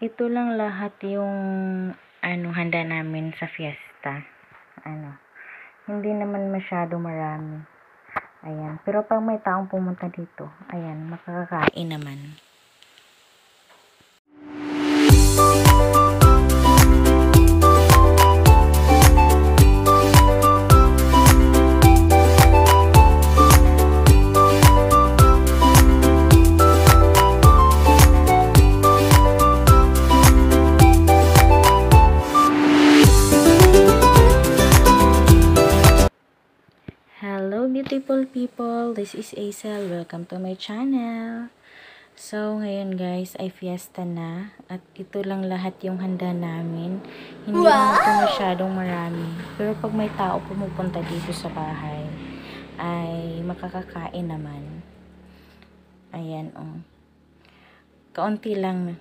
Ito lang lahat yung handa namin sa fiesta. Hindi naman masyado marami. Ayan. Pero pag may taong pumunta dito, ayan, makakakain naman. Hello beautiful people, this is Aisel. Welcome to my channel. So ngayon guys ay fiesta na at ito lang lahat yung handa namin. Hindi naman ito masyadong marami. Pero pag may tao pumupunta dito sa bahay ay makakakain naman. Ayan Kaunti lang.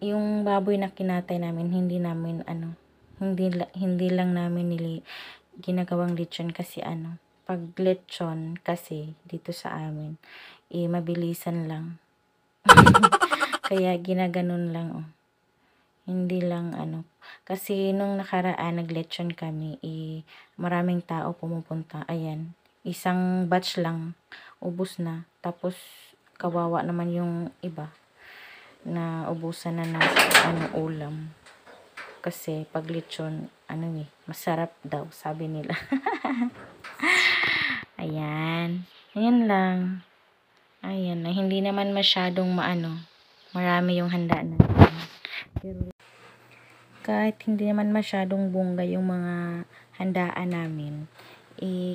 Yung baboy na kinatay namin hindi lang namin ginagawang lechon kasi pag lechon kasi dito sa amin mabilisan lang. Kaya ginaganon lang hindi lang kasi nung nakaraan naglechon kami maraming tao pumupunta. Ayan, isang batch lang ubos na, tapos kawawa naman yung iba na ubusan na ng ulam kasi pag lechon masarap daw sabi nila. Ayan lang. Ayan, hindi naman masyadong marami yung handa natin. Pero kahit hindi naman masyadong bongga yung mga handaan namin,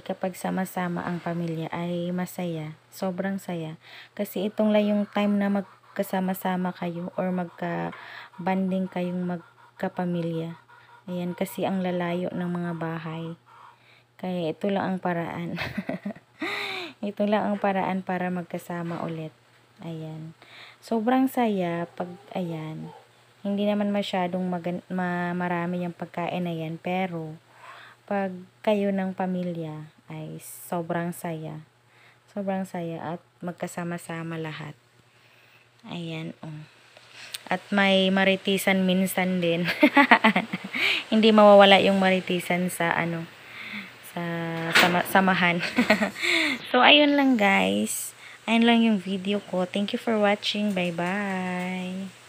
kapag sama-sama ang pamilya ay masaya, sobrang saya. Kasi itong lang yung time na magkasama-sama kayo or magka-banding kayong magkapamilya. Ayan, kasi ang lalayo ng mga bahay. Kaya ito lang ang paraan. Ito lang ang paraan para magkasama ulit. Ayan. Sobrang saya pag hindi naman masyadong marami yung pagkain na yan, pero pag kayo ng pamilya ay sobrang saya. Sobrang saya at magkasama-sama lahat. Ayan At may maritisan minsan din. Hindi mawawala yung maritisan sa samahan. So ayun lang guys. Ayun lang yung video ko. Thank you for watching. Bye bye.